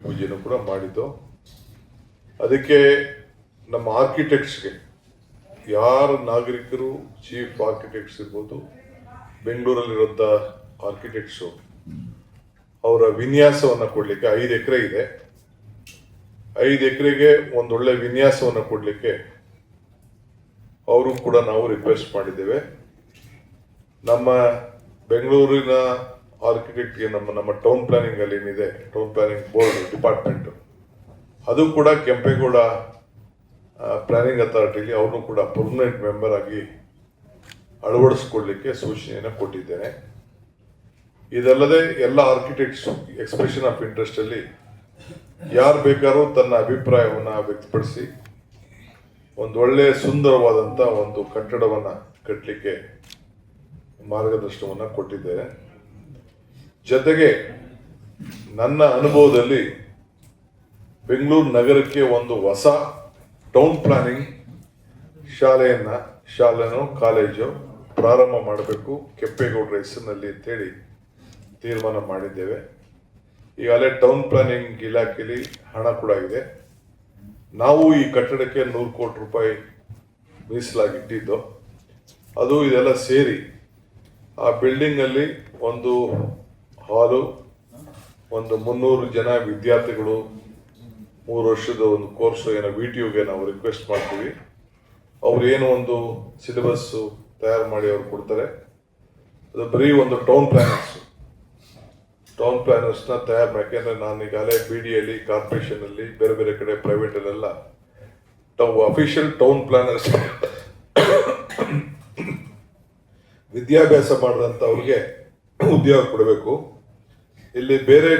ಪೂಜೆನೂ ಕೂಡ ಮಾಡಿದ್ದು. ಅದಕ್ಕೆ ನಮ್ಮ ಆರ್ಕಿಟೆಕ್ಟ್ಸ್ಗೆ ಯಾರು ನಾಗರಿಕರು ಚೀಫ್ ಆರ್ಕಿಟೆಕ್ಟ್ಸ್ ಇರ್ಬೋದು, ಬೆಂಗಳೂರಲ್ಲಿರುವಂಥ ಆರ್ಕಿಟೆಕ್ಟ್ಸು ಅವರ ವಿನ್ಯಾಸವನ್ನು ಕೊಡಲಿಕ್ಕೆ 5 ಎಕರೆ ಇದೆ. 5 ಎಕರೆಗೆ ಒಂದೊಳ್ಳೆ ವಿನ್ಯಾಸವನ್ನು ಕೊಡಲಿಕ್ಕೆ ಅವರು ಕೂಡ ನಾವು ರಿಕ್ವೆಸ್ಟ್ ಮಾಡಿದ್ದೇವೆ. ನಮ್ಮ ಬೆಂಗಳೂರಿನ ಆರ್ಕಿಟೆಕ್ಟ್ಗೆ ನಮ್ಮ ಟೌನ್ ಪ್ಲಾನಿಂಗ್ ಅಲ್ಲಿ ಏನಿದೆ, ಟೌನ್ ಪ್ಲಾನಿಂಗ್ ಬೋರ್ಡ್ ಡಿಪಾರ್ಟ್ಮೆಂಟ್, ಅದು ಕೂಡ ಕೆಂಪೇಗೌಡ ಪ್ಲಾನಿಂಗ್ ಅಥಾರಿಟಿಲಿ ಅವ್ರನ್ನೂ ಕೂಡ ಪರ್ಮನೆಂಟ್ ಮೆಂಬರ್ ಆಗಿ ಅಳವಡಿಸ್ಕೊಳ್ಳಿಕ್ಕೆ ಸೂಚನೆಯನ್ನು ಕೊಟ್ಟಿದ್ದೇನೆ. ಇದಲ್ಲದೆ ಎಲ್ಲ ಆರ್ಕಿಟೆಕ್ಟ್ಸ್ ಎಕ್ಸ್ಪ್ರೆಷನ್ ಆಫ್ ಇಂಟ್ರೆಸ್ಟ್ ಅಲ್ಲಿ ಯಾರು ಬೇಕಾದ್ರೂ ತನ್ನ ಅಭಿಪ್ರಾಯವನ್ನು ವ್ಯಕ್ತಪಡಿಸಿ ಒಂದು ಒಳ್ಳೆಯ ಸುಂದರವಾದಂಥ ಒಂದು ಕಟ್ಟಡವನ್ನು ಕಟ್ಟಲಿಕ್ಕೆ ಮಾರ್ಗದರ್ಶನವನ್ನು ಕೊಟ್ಟಿದ್ದೇನೆ. ಜೊತೆಗೆ ನನ್ನ ಅನುಭವದಲ್ಲಿ ಬೆಂಗಳೂರು ನಗರಕ್ಕೆ ಒಂದು ಹೊಸ ಟೌನ್ ಪ್ಲಾನಿಂಗ್ ಶಾಲೆನೋ ಕಾಲೇಜು ಪ್ರಾರಂಭ ಮಾಡಬೇಕು ಕೆಂಪೇಗೌಡರ ಹೆಸರಿನಲ್ಲಿ ಅಂತೇಳಿ ತೀರ್ಮಾನ ಮಾಡಿದ್ದೇವೆ. ಈಗಾಗಲೇ ಟೌನ್ ಪ್ಲಾನಿಂಗ್ ಇಲಾಖೆಯಲ್ಲಿ ಹಣ ಕೂಡ ಇದೆ. ನಾವು ಈ ಕಟ್ಟಡಕ್ಕೆ 100 ಕೋಟಿ ರೂಪಾಯಿ ಮೀಸಲಾಗಿಟ್ಟಿದ್ದು. ಅದು ಇದೆಲ್ಲ ಸೇರಿ ಆ ಬಿಲ್ಡಿಂಗ್ ಅಲ್ಲಿ ಒಂದು ಹಾಲು, ಒಂದು 300 ಜನ ವಿದ್ಯಾರ್ಥಿಗಳು, 3 ವರ್ಷದ ಒಂದು ಕೋರ್ಸ್ ಏನೋ VTUಗೆ ನಾವು ರಿಕ್ವೆಸ್ಟ್ ಮಾಡ್ತೀವಿ. ಅವ್ರು ಏನು ಒಂದು ಸಿಲೆಬಸ್ ತಯಾರು ಮಾಡಿ ಅವ್ರು ಕೊಡ್ತಾರೆ. ಅದು ಬರೀ ಒಂದು ಟೌನ್ ಪ್ಲಾನರ್ಸ್ನ ತಯಾರು ಮಾಡಿ, ಯಾಕೆಂದ್ರೆ ನಾನು ಈಗಾಗಲೇ BDಯಲ್ಲಿ, ಕಾರ್ಪೊರೇಷನ್ ಅಲ್ಲಿ, ಬೇರೆ ಬೇರೆ ಕಡೆ ಪ್ರೈವೇಟ್ ಅಲ್ಲೆಲ್ಲ ಅಫಿಷಿಯಲ್ ಟೌನ್ ಪ್ಲಾನರ್ಸ್ ವಿದ್ಯಾಭ್ಯಾಸ ಮಾಡಿದಂಥ ಅವ್ರಿಗೆ ಉದ್ಯೋಗ ಕೊಡಬೇಕು. ಇಲ್ಲಿ ಬೇರೆ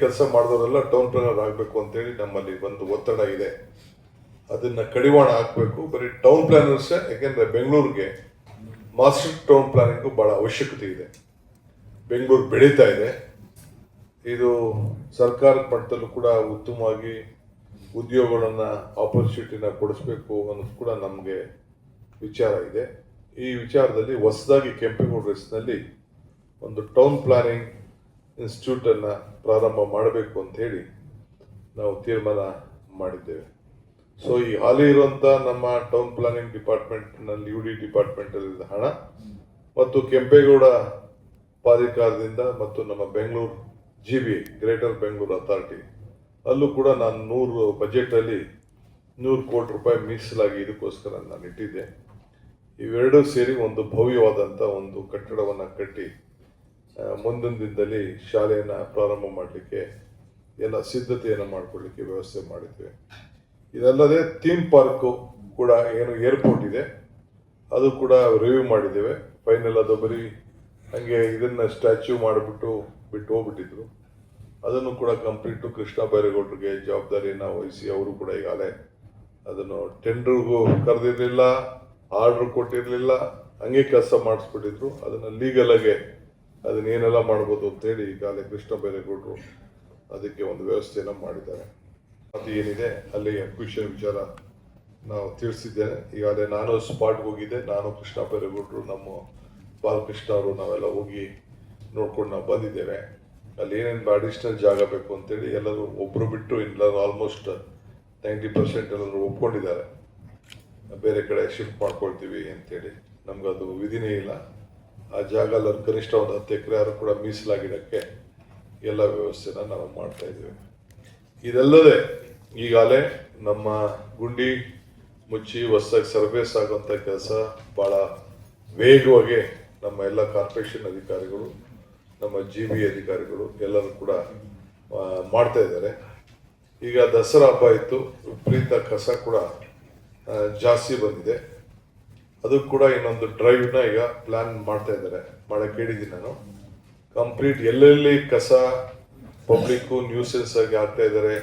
ಕೆಲಸ ಮಾಡಿದವರೆಲ್ಲ ಟೌನ್ ಪ್ಲಾನರ್ ಆಗಬೇಕು ಅಂತೇಳಿ ನಮ್ಮಲ್ಲಿ ಒಂದು ಒತ್ತಡ ಇದೆ. ಅದನ್ನ ಕಡಿವಾಣ ಹಾಕಬೇಕು. ಬರೀ ಟೌನ್ ಪ್ಲಾನರ್ಸ್, ಯಾಕೆಂದ್ರೆ ಬೆಂಗಳೂರಿಗೆ ಮಾಸ್ಟರ್ ಟೌನ್ ಪ್ಲಾನಿಂಗ್ ಬಹಳ ಅವಶ್ಯಕತೆ ಇದೆ. ಬೆಂಗಳೂರು ಬೆಳೀತಾ ಇದೆ. ಇದು ಸರ್ಕಾರದ ಮಟ್ಟದಲ್ಲೂ ಕೂಡ ಉತ್ತಮವಾಗಿ ಉದ್ಯೋಗಗಳನ್ನ ಆಪರ್ಚುನಿಟಿನ ಕೊಡಿಸ್ಬೇಕು ಅನ್ನೋದು ಕೂಡ ನಮಗೆ ವಿಚಾರ ಇದೆ. ಈ ವಿಚಾರದಲ್ಲಿ ಹೊಸದಾಗಿ ಕೆಂಪೇಗೌಡ ಹೆಸರಿನಲ್ಲಿ ಒಂದು ಟೌನ್ ಪ್ಲಾನಿಂಗ್ ಇನ್ಸ್ಟಿಟ್ಯೂಟ್ ಅನ್ನ ಪ್ರಾರಂಭ ಮಾಡಬೇಕು ಅಂತ ಹೇಳಿ ನಾವು ತೀರ್ಮಾನ ಮಾಡಿದ್ದೇವೆ. ಸೊ ಈ ಹಾಲಿ ಇರುವಂತ ನಮ್ಮ ಟೌನ್ ಪ್ಲಾನಿಂಗ್ ಡಿಪಾರ್ಟ್ಮೆಂಟ್ ನಲ್ಲಿ UD ಡಿಪಾರ್ಟ್ಮೆಂಟ್ ಅಲ್ಲಿ ಹಣ ಮತ್ತು ಕೆಂಪೇಗೌಡ ಪ್ರಾಧಿಕಾರದಿಂದ ಮತ್ತು ನಮ್ಮ Bengaluru GBA greater Bengaluru authority ಅಲ್ಲೂ ಕೂಡ ನಾನು 100 ಬಜೆಟ್ ಅಲ್ಲಿ 100 ಕೋಟಿ ರೂಪಾಯಿ ಮೀಸಲಾಗಿ ಇದಕ್ಕೋಸ್ಕರ ನಾನು ಇಟ್ಟಿದ್ದೆ. ಇವೆರಡೂ ಸೇರಿ ಒಂದು ಭವ್ಯವಾದಂಥ ಒಂದು ಕಟ್ಟಡವನ್ನು ಕಟ್ಟಿ ಮುಂದಿನ ದಿನದಲ್ಲಿ ಶಾಲೆಯನ್ನು ಪ್ರಾರಂಭ ಮಾಡಲಿಕ್ಕೆ ಎಲ್ಲ ಸಿದ್ಧತೆಯನ್ನು ಮಾಡಿಕೊಳ್ಳಿಕ್ಕೆ ವ್ಯವಸ್ಥೆ ಮಾಡಿದ್ದೇವೆ. ಇದಲ್ಲದೆ ಥೀಮ್ ಪಾರ್ಕು ಕೂಡ ಏನು ಏರ್ಪೋರ್ಟ್ ಇದೆ ಅದು ಕೂಡ ರಿವ್ಯೂ ಮಾಡಿದ್ದೇವೆ. ಫೈನಲ್ ಅದು ಬರೀ ಹಂಗೆ ಇದನ್ನ ಸ್ಟ್ಯಾಚ್ಯೂ ಮಾಡಿಬಿಟ್ಟು ಹೋಗ್ಬಿಟ್ಟಿದ್ರು. ಅದನ್ನು ಕೂಡ ಕಂಪ್ಲೀಟು ಕೃಷ್ಣ ಬೈರೇಗೌಡರಿಗೆ ಜವಾಬ್ದಾರಿಯನ್ನು ವಹಿಸಿ ಅವರು ಕೂಡ ಈಗಾಗಲೇ ಅದನ್ನು ಟೆಂಡರ್ಗೂ ಕರೆದಿರಲಿಲ್ಲ, ಆರ್ಡರ್ ಕೊಟ್ಟಿರಲಿಲ್ಲ, ಹಂಗೆ ಕೆಲಸ ಮಾಡಿಸ್ಬಿಟ್ಟಿದ್ರು. ಅದನ್ನು ಲೀಗಲ್ ಆಗಿ ಅದನ್ನೇನೆಲ್ಲ ಮಾಡ್ಬೋದು ಅಂತೇಳಿ ಈಗಾಗಲೇ ಕೃಷ್ಣ ಬೈರೇಗೌಡರು ಅದಕ್ಕೆ ಒಂದು ವ್ಯವಸ್ಥೆಯನ್ನು ಮಾಡಿದ್ದಾರೆ. ಅದು ಏನಿದೆ ಅಲ್ಲಿ ಅಕ್ವಿಷನ್ ವಿಚಾರ ನಾವು ತಿಳಿಸಿದ್ದೇನೆ. ಈಗಾಗಲೇ ನಾನು ಸ್ಪಾಟ್ಗೆ ಹೋಗಿದ್ದೆ. ನಾನು ಕೃಷ್ಣ ಬೈರೇಗೌಡರು, ನಮ್ಮ ಬಾಲಕೃಷ್ಣ ಅವರು ನಾವೆಲ್ಲ ಹೋಗಿ ನೋಡ್ಕೊಂಡು ನಾವು ಬಂದಿದ್ದೇವೆ. ಅಲ್ಲಿ ಏನೇನು ಅಡಿಷನಲ್ ಜಾಗ ಬೇಕು ಅಂತೇಳಿ ಎಲ್ಲರೂ ಒಬ್ಬರು ಬಿಟ್ಟು ಎಲ್ಲರೂ ಆಲ್ಮೋಸ್ಟ್ 90% ಎಲ್ಲರೂ ಒಪ್ಕೊಂಡಿದ್ದಾರೆ. ಬೇರೆ ಕಡೆ ಶಿಫ್ಟ್ ಮಾಡ್ಕೊಳ್ತೀವಿ ಅಂತೇಳಿ. ನಮ್ಗದು ವಿಧಿನೇ ಇಲ್ಲ. ಆ ಜಾಗ ಎಲ್ಲರೂ ಕನಿಷ್ಠ ಒಂದು 10 ಎಕರೆ ಯಾರು ಕೂಡ ಮೀಸಲಾಗಿಡಕ್ಕೆ ಎಲ್ಲ ವ್ಯವಸ್ಥೆನ ನಾವು ಮಾಡ್ತಾ ಇದ್ದೇವೆ. ಇದಲ್ಲದೆ ಈಗಾಗಲೇ ನಮ್ಮ ಗುಂಡಿ ಮುಚ್ಚಿ ಹೊಸದಾಗಿ ಸರ್ವೇಸ್ ಆಗುವಂಥ ಕೆಲಸ ಭಾಳ ವೇಗವಾಗಿ ನಮ್ಮ ಎಲ್ಲ ಕಾರ್ಪೊರೇಷನ್ ಅಧಿಕಾರಿಗಳು, ನಮ್ಮ GBA ಅಧಿಕಾರಿಗಳು ಎಲ್ಲರೂ ಕೂಡ ಮಾಡ್ತಾ ಇದ್ದಾರೆ. ಈಗ ದಸರಾ ಹಬ್ಬ ಇತ್ತು, ವಿಪರೀತ ಕಸ ಕೂಡ ಜಾಸ್ತಿ ಬಂದಿದೆ. ಅದು ಕೂಡ ಇನ್ನೊಂದು ಡ್ರೈವ್ನ ಈಗ ಪ್ಲಾನ್ ಮಾಡ್ತಾ ಇದ್ದಾರೆ. ಕೇಳಿದ್ದೀನಿ ನಾನು. ಕಂಪ್ಲೀಟ್ ಎಲ್ಲೆಲ್ಲಿ ಕಸ ಪಬ್ಲಿಕ್ಕು ನ್ಯೂಸೆನ್ಸ್ ಆಗಿ ಆಗ್ತಾ ಇದ್ದಾರೆ,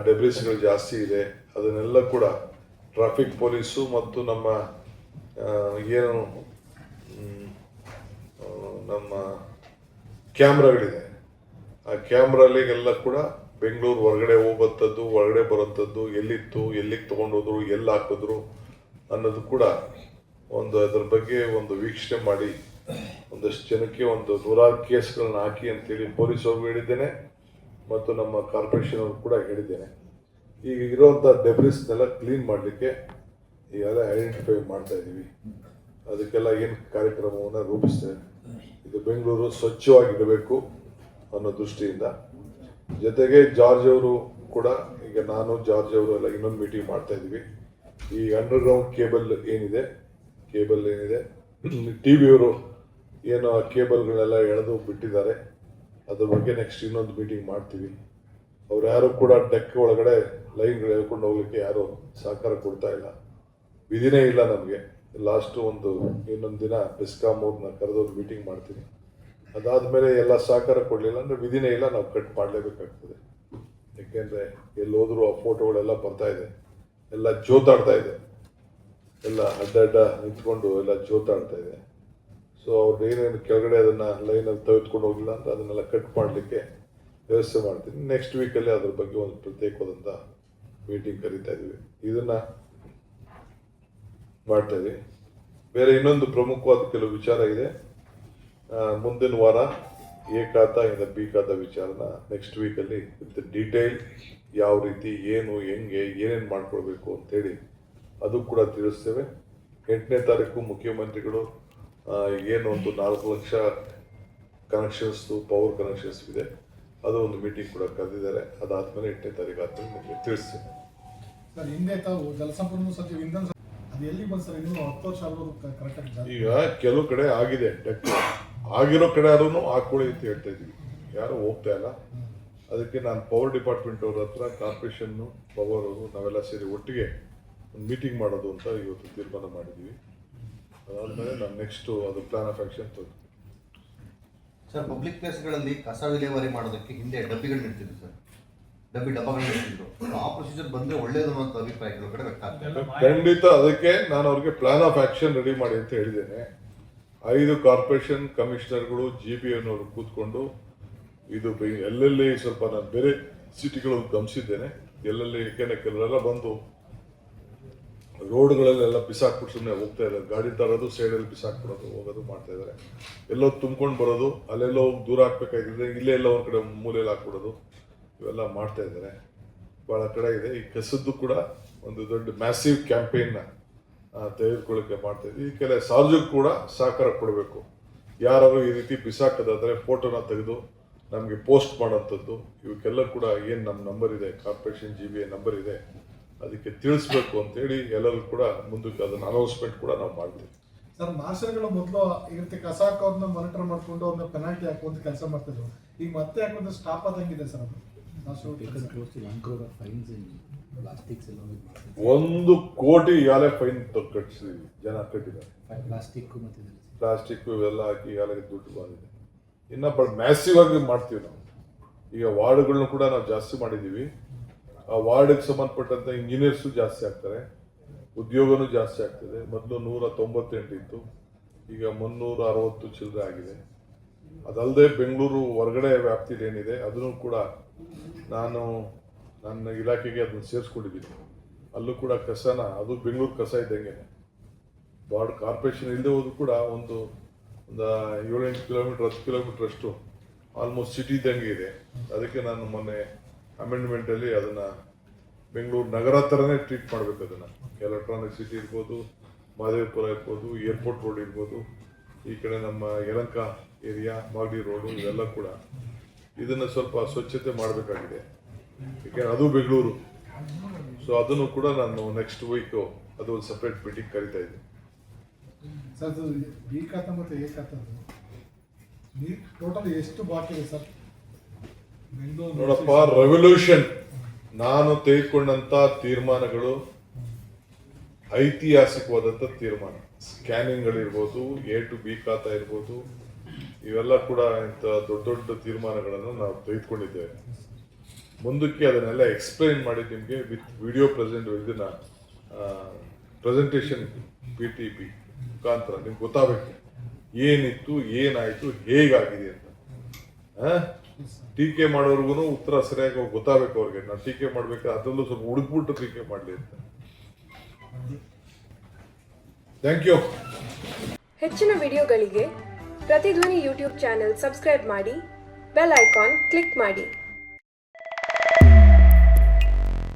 ಡೆಬ್ರಿಸ್ಗಳು ಜಾಸ್ತಿ ಇದೆ, ಅದನ್ನೆಲ್ಲ ಕೂಡ ಟ್ರಾಫಿಕ್ ಪೊಲೀಸು ಮತ್ತು ನಮ್ಮ ಏನು ನಮ್ಮ ಕ್ಯಾಮ್ರಾಗಳಿದೆ, ಆ ಕ್ಯಾಮ್ರಾಲಿಗೆಲ್ಲ ಕೂಡ ಬೆಂಗಳೂರು ಹೊರಗಡೆ ಹೋಗೋಂಥದ್ದು, ಒಳಗಡೆ ಬರೋಂಥದ್ದು, ಎಲ್ಲಿತ್ತು, ಎಲ್ಲಿಗೆ ತೊಗೊಂಡೋದ್ರು, ಎಲ್ಲಿ ಹಾಕಿದ್ರು ಅನ್ನೋದು ಕೂಡ ಒಂದು ಅದ್ರ ಬಗ್ಗೆ ಒಂದು ವೀಕ್ಷಣೆ ಮಾಡಿ ಒಂದಷ್ಟು ಜನಕ್ಕೆ ಒಂದು 100 ಕೇಸ್ಗಳನ್ನ ಹಾಕಿ ಅಂತೇಳಿ ಪೊಲೀಸ್ ಅವ್ರಿಗೆ ಹೇಳಿದ್ದೇನೆ. ಮತ್ತು ನಮ್ಮ ಕಾರ್ಪೊರೇಷನ್ ಅವರು ಕೂಡ ಹೇಳಿದ್ದೇನೆ. ಈಗ ಇರೋವಂಥ ಡೆಬ್ರಿಸ್ನೆಲ್ಲ ಕ್ಲೀನ್ ಮಾಡಲಿಕ್ಕೆ ಈಗಾಗಲೇ ಐಡೆಂಟಿಫೈ ಮಾಡ್ತಾ ಇದ್ದೀವಿ. ಅದಕ್ಕೆಲ್ಲ ಏನು ಕಾರ್ಯಕ್ರಮವನ್ನು ರೂಪಿಸ್ತೇವೆ. ಇದು ಬೆಂಗಳೂರು ಸ್ವಚ್ಛವಾಗಿರಬೇಕು ಅನ್ನೋ ದೃಷ್ಟಿಯಿಂದ. ಜೊತೆಗೆ ಜಾರ್ಜ್ ಅವರು ಕೂಡ, ಈಗ ನಾನು ಜಾರ್ಜ್ ಅವರು ಎಲ್ಲ ಇನ್ನೊಂದು ಮೀಟಿಂಗ್ ಮಾಡ್ತಾ ಇದ್ದೀವಿ. ಈ ಅಂಡರ್ಗ್ರೌಂಡ್ ಕೇಬಲ್ ಏನಿದೆ ಟಿ ವಿಯವರು ಏನು ಆ ಕೇಬಲ್ಗಳೆಲ್ಲ ಎಳೆದು ಬಿಟ್ಟಿದ್ದಾರೆ, ಅದ್ರ ಬಗ್ಗೆ ನೆಕ್ಸ್ಟ್ ಇನ್ನೊಂದು ಮೀಟಿಂಗ್ ಮಾಡ್ತೀವಿ. ಅವ್ರು ಯಾರು ಕೂಡ ಡೆಕ್ ಒಳಗಡೆ ಲೈನ್ಗಳು ಹೇಳ್ಕೊಂಡು ಹೋಗ್ಲಿಕ್ಕೆ ಯಾರು ಸಹಕಾರ ಕೊಡ್ತಾ ಇಲ್ಲ. ವಿಧಿನೇ ಇಲ್ಲ ನಮಗೆ. ಲಾಸ್ಟ್ ಇನ್ನೊಂದು ದಿನ ಬೆಸ್ಕಾಂ ಅವ್ರನ್ನ ಕರೆದೊಂದು ಮೀಟಿಂಗ್ ಮಾಡ್ತೀನಿ. ಅದಾದಮೇಲೆ ಎಲ್ಲ ಸಹಕಾರ ಕೊಡಲಿಲ್ಲ ಅಂದರೆ ವಿಧಿನೇ ಇಲ್ಲ, ನಾವು ಕಟ್ ಮಾಡಲೇಬೇಕಾಗ್ತದೆ. ಯಾಕೆಂದರೆ ಎಲ್ಲಿ ಹೋದರೂ ಆ ಫೋಟೋಗಳೆಲ್ಲ ಬರ್ತಾ ಇದೆ, ಎಲ್ಲ ಜೋತಾಡ್ತಾ ಇದೆ, ಎಲ್ಲ ಅಡ್ಡ ನಿಂತ್ಕೊಂಡು ಎಲ್ಲ ಜೋತಾಡ್ತಾ ಇದೆ. ಸೊ ಅವ್ರು ಏನೇನು ಕೆಳಗಡೆ ಅದನ್ನು ಲೈನಲ್ಲಿ ತೆಗೆದುಕೊಂಡು ಹೋಗಿಲ್ಲ ಅಂತ ಅದನ್ನೆಲ್ಲ ಕಟ್ ಮಾಡಲಿಕ್ಕೆ ವ್ಯವಸ್ಥೆ ಮಾಡ್ತೀನಿ. ನೆಕ್ಸ್ಟ್ ವೀಕಲ್ಲಿ ಅದ್ರ ಬಗ್ಗೆ ಒಂದು ಪ್ರತ್ಯೇಕವಾದಂಥ ಮೀಟಿಂಗ್ ಕರೀತಾ ಇದ್ದೀವಿ. ಇದನ್ನು ಮಾಡ್ತಾ ಇದ್ದೀವಿ. ಬೇರೆ ಇನ್ನೊಂದು ಪ್ರಮುಖವಾದ ಕೆಲವು ವಿಚಾರ ಇದೆ. ಮುಂದಿನ ವಾರ ಎ ಖಾತಾ ಇಂದ ಬಿ ಖಾತಾ ವಿಚಾರನ ನೆಕ್ಸ್ಟ್ ವೀಕಲ್ಲಿ ವಿತ್ ಡೀಟೇಲ್ ಯಾವ ರೀತಿ ಏನು ಹೆಂಗೆ ಏನೇನು ಮಾಡ್ಕೊಳ್ಬೇಕು ಅಂತೇಳಿ ಅದು ಕೂಡ ತಿಳಿಸ್ತೇವೆ. 8ನೇ ತಾರೀಕು ಮುಖ್ಯಮಂತ್ರಿಗಳು ಏನು 4 ಲಕ್ಷ ಕನೆಕ್ಷನ್ಸ್ದು ಪವರ್ ಕನೆಕ್ಷನ್ಸ್ ಇದೆ, ಅದು ಒಂದು ಮೀಟಿಂಗ್ ಕೂಡ ಕರೆದಿದ್ದಾರೆ. ಅದಾದಮೇಲೆ 8ನೇ ತಾರೀಕು ಆದ್ಮೇಲೆ ನಿಮಗೆ ತಿಳಿಸ್ತೇವೆ. ಸರ್, ಹಿಂದೆ ತಾವು ಜಲಸಂಪನ್ಮೂಲ ಸಚಿವ ಇಂಧನ ಅದು ಎಲ್ಲಿ ಬಂದು ಸರ್? ಇನ್ನೂ 10 ವರ್ಷ ಆಗೋದು ಕರೆಕ್ಟಾಗಿ. ಈಗ ಕೆಲವು ಕಡೆ ಆಗಿದೆ, ಆಗಿರೋ ಕಡೆ ಯಾರೂ ಹಾಕೊಳ್ಳಿ ಅಂತ ಹೇಳ್ತಾ ಇದ್ದೀವಿ, ಯಾರು ಹೋಗ್ತಾ ಇಲ್ಲ. ಅದಕ್ಕೆ ನಾನು ಪವರ್ ಡಿಪಾರ್ಟ್ಮೆಂಟ್ ಅವ್ರ ಹತ್ರ ಕಾರ್ಪೊರೇಷನ್ನು ಪವರ್ ಅವರು ನಾವೆಲ್ಲ ಸೇರಿ ಒಟ್ಟಿಗೆ ಒಂದು ಮೀಟಿಂಗ್ ಮಾಡೋದು ಅಂತ ಇವತ್ತು ತೀರ್ಮಾನ ಮಾಡಿದ್ದೀವಿ. ಅದಾದಮೇಲೆ ನಾನು ನೆಕ್ಸ್ಟು ಅದು ಪ್ಲಾನ್ ಆಫ್ ಆಕ್ಷನ್ ತೋರಿಸ್ತೀನಿ. ಸರ್, ಪಬ್ಲಿಕ್ ಪ್ಲೇಸ್ಗಳಲ್ಲಿ ಕಸ ವಿಲೇವಾರಿ ಮಾಡೋದಕ್ಕೆ ಹಿಂದೆ ಡಬ್ಬಿಗಳು ಇಡ್ತಿದ್ರು ಸರ್, ಡಬ್ಬಗಳು ಇಡ್ತಿದ್ರು. ಆ ಪ್ರೊಸೀಜರ್ ಬಂದರೆ ಒಳ್ಳೇದು ಅನ್ನೋ ಅಭಿಪ್ರಾಯ ಕೆಲವು ಕಡೆ ವ್ಯಕ್ತ ಆಗ್ತದೆ. ಖಂಡಿತ. ಅದಕ್ಕೆ ನಾನು ಅವ್ರಿಗೆ ಪ್ಲಾನ್ ಆಫ್ ಆಕ್ಷನ್ ರೆಡಿ ಮಾಡಿ ಅಂತ ಹೇಳಿದ್ದೇನೆ. 5 ಕಾರ್ಪೊರೇಷನ್ ಕಮಿಷನರ್ಗಳು GPNವರು ಕೂತ್ಕೊಂಡು ಇದು ಎಲ್ಲೆಲ್ಲಿ ಸ್ವಲ್ಪ ನಾನು ಬೇರೆ ಸಿಟಿಗಳಲ್ಲಿ ಗಮನಿಸಿದ್ದೇನೆ, ಎಲ್ಲೆಲ್ಲಿ ಏಕೆಂದರೆ ಕೆಲವರೆಲ್ಲ ಬಂದು ರೋಡ್ಗಳಲ್ಲೆಲ್ಲ ಬಿಸಾಕ್ಬಿಟ್ಟು ಸುಮ್ಮನೆ ಹೋಗ್ತಾ ಇದ್ದಾರೆ. ಗಾಡಿ ತರೋದು ಸೈಡಲ್ಲಿ ಬಿಸಾಕ್ಬಿಡೋದು, ಹೋಗೋದು ಮಾಡ್ತಾ ಇದ್ದಾರೆ. ಎಲ್ಲೋ ತುಂಬ್ಕೊಂಡು ಬರೋದು, ಅಲ್ಲೆಲ್ಲೋ ದೂರ ಹಾಕ್ಬೇಕಾಗಿದ್ರೆ ಇಲ್ಲೇ ಎಲ್ಲ ಒಂದು ಕಡೆ ಮೂಲೆಯಲ್ಲಿ ಹಾಕ್ಬಿಡೋದು, ಇವೆಲ್ಲ ಮಾಡ್ತಾ ಇದ್ದಾರೆ. ಭಾಳ ಕಡೆ ಇದೆ. ಈ ಕಸದ್ದು ಕೂಡ ಒಂದು ದೊಡ್ಡ ಮ್ಯಾಸಿವ್ ಕ್ಯಾಂಪೇನ್ನ ತೆಗೆದುಕೊಳ್ಳಿಕ್ಕೆ ಮಾಡ್ತಾ ಇದ್ವಿ. ಈ ಕೆಲ ಸಾರ್ವಜನಿಕರು ಕೂಡ ಸಹಕಾರ ಕೊಡಬೇಕು. ಯಾರು ಈ ರೀತಿ ಬಿಸಾಕದಾದರೆ ಫೋಟೋನ ತೆಗೆದು ನಮಗೆ ಪೋಸ್ಟ್ ಮಾಡೋಂಥದ್ದು, ಇವಕ್ಕೆಲ್ಲ ಕೂಡ ಏನು ನಮ್ಮ ನಂಬರ್ ಇದೆ, ಕಾರ್ಪೊರೇಷನ್ GBA ನಂಬರ್ ಇದೆ, ಅದಕ್ಕೆ ತಿಳಿಸ್ಬೇಕು ಅಂತೇಳಿ ಎಲ್ಲರೂ ಕೂಡ ಮುಂದಕ್ಕೆ ಅದನ್ನು ಅನೌನ್ಸ್ಮೆಂಟ್ ಕೂಡ ನಾವು ಮಾಡ್ತೀವಿ. ಸರ್, ಮಾರ್ಷಲ್ಗಳು ಮೊದಲು ಈ ರೀತಿ ಕಸ ಹಾಕೋದನ್ನ ಮಾನಿಟರ್ ಮಾಡಿಕೊಂಡು ಅವ್ರನ್ನ ಪೆನಾಲ್ಟಿ ಹಾಕುವಂತ ಕೆಲಸ ಮಾಡ್ತಿದ್ರು. ಈಗ ಮತ್ತೆ ಹಾಕೋದು ಸ್ಟಾಪ್ ಆದಂಗಿದೆ ಸರ್. ಅದು 1 ಕೋಟಿ ಈಗಾಗಲೇ ಫೈನ್ ಕಟ್ಟಿಸಿದ್ವಿ, ಜನ ಕಟ್ಟಿದ್ದಾರೆ. ಪ್ಲಾಸ್ಟಿಕ್ ಇವೆಲ್ಲ ಹಾಕಿ ಈಗಾಗಲೇ ದುಡ್ಡು ಬಂದಿದೆ. ಇನ್ನು ಮ್ಯಾಸಿವ್ ಆಗಿ ಮಾಡ್ತೀವಿ ನಾವು. ಈಗ ವಾರ್ಡ್ಗಳನ್ನೂ ಕೂಡ ನಾವು ಜಾಸ್ತಿ ಮಾಡಿದ್ದೀವಿ. ಆ ವಾರ್ಡ್ಗೆ ಸಂಬಂಧಪಟ್ಟಂಥ ಇಂಜಿನಿಯರ್ಸು ಜಾಸ್ತಿ ಆಗ್ತಾರೆ, ಉದ್ಯೋಗನೂ ಜಾಸ್ತಿ ಆಗ್ತದೆ. ಮೊದಲು 198 ಇತ್ತು, ಈಗ 360 ಚಿಲ್ಲರೆ ಆಗಿದೆ. ಅದಲ್ಲದೆ ಬೆಂಗಳೂರು ಹೊರಗಡೆ ವ್ಯಾಪ್ತಿಲಿ ಏನಿದೆ ಅದನ್ನು ಕೂಡ ನಾನು ನನ್ನ ಇಲಾಖೆಗೆ ಅದನ್ನು ಸೇರಿಸ್ಕೊಂಡಿದ್ದೀನಿ. ಅಲ್ಲೂ ಕೂಡ ಕಸನ, ಅದು ಬೆಂಗಳೂರು ಕಸ ಇದ್ದಂಗೆ, ವಾರ್ಡ್ ಕಾರ್ಪೊರೇಷನ್ ಇಲ್ಲದೆ ಹೋದ್ರು ಕೂಡ ಒಂದು 7-8 ಕಿಲೋಮೀಟರ್ 10 ಕಿಲೋಮೀಟರ್ ಅಷ್ಟು ಆಲ್ಮೋಸ್ಟ್ ಸಿಟಿ ಇದ್ದಂಗೆ ಇದೆ. ಅದಕ್ಕೆ ನಾನು ಮೊನ್ನೆ ಅಮೆಂಡ್ಮೆಂಟಲ್ಲಿ ಅದನ್ನು ಬೆಂಗಳೂರು ನಗರ ಥರನೇ ಟ್ರೀಟ್ ಮಾಡಬೇಕು. ಅದನ್ನು ಎಲೆಕ್ಟ್ರಾನಿಕ್ ಸಿಟಿ ಇರ್ಬೋದು, ಮಹದೇವಪುರ ಇರ್ಬೋದು, ಏರ್ಪೋರ್ಟ್ ರೋಡ್ ಇರ್ಬೋದು, ಈ ಕಡೆ ನಮ್ಮ ಯಲಹಂಕ ಏರಿಯಾ, ಮಾಗಡಿ ರೋಡು, ಇವೆಲ್ಲ ಕೂಡ ಇದನ್ನು ಸ್ವಲ್ಪ ಸ್ವಚ್ಛತೆ ಮಾಡಬೇಕಾಗಿದೆ. ಯಾಕೆಂದರೆ ಅದು ಬೆಂಗಳೂರು. ಸೊ ಅದನ್ನು ಕೂಡ ನಾನು ನೆಕ್ಸ್ಟ್ ವೀಕು ಅದು ಒಂದು ಸಪ್ರೇಟ್ ಮೀಟಿಂಗ್ ಕರಿತಾ ಇದ್ದೀನಿ. ಸರ್, ಬಿ ಖಾತಾ ಮತ್ತು ಎ ಖಾತಾ ಟೋಟಲ್ ಎಷ್ಟು ಬಾಕಿ ಇದೆ ಸರ್? ನೋಡಪ್ಪ, ರೆವಲ್ಯೂಷನ್ ನಾನು ತೆಗೆದುಕೊಂಡಂತ ತೀರ್ಮಾನಗಳು ಐತಿಹಾಸಿಕವಾದಂಥ ತೀರ್ಮಾನ. ಸ್ಕ್ಯಾನಿಂಗ್ಗಳಿರ್ಬೋದು, A to B ಖಾತಾ ಇರ್ಬೋದು, ಇವೆಲ್ಲ ಕೂಡ ಇಂಥ ದೊಡ್ಡ ದೊಡ್ಡ ತೀರ್ಮಾನಗಳನ್ನು ನಾವು ತೆಗೆದುಕೊಂಡಿದ್ದೇವೆ. ಮುಂದಕ್ಕೆ ಅದನ್ನೆಲ್ಲ ಎಕ್ಸ್ಪ್ಲೈನ್ ಮಾಡಿ ನಿಮಗೆ ವಿತ್ ವಿಡಿಯೋ ಇದನ್ನ ಪ್ರೆಸೆಂಟೇಷನ್ PTP ಮುಖಾಂತರ ನಿಮ್ಗೆ ಗೊತ್ತಾಗಬೇಕು ಏನಿತ್ತು, ಏನಾಯಿತು, ಹೇಗಾಗಿದೆ ಅಂತ. ಟೀಕೆ ಮಾಡೋರ್ಗು ಉತ್ತರ ಸರಿಯಾಗಿ ಗೊತ್ತಾಗಬೇಕು ಅವ್ರಿಗೆ. ನಾವು ಟೀಕೆ ಮಾಡ್ಬೇಕಾದ್ರೆ ಅದರಲ್ಲೂ ಸ್ವಲ್ಪ ಹುಡುಕ್ಬಿಟ್ಟು ಟೀಕೆ ಮಾಡಲಿ ಅಂತ. Thank you. ಹೆಚ್ಚಿನ ವಿಡಿಯೋಗಳಿಗೆ ಪ್ರತಿಧ್ವನಿ ಯೂಟ್ಯೂಬ್ ಚಾನೆಲ್ ಸಬ್ಸ್ಕ್ರೈಬ್ ಮಾಡಿ, ಬೆಲ್ ಐಕಾನ್ ಕ್ಲಿಕ್ ಮಾಡಿ.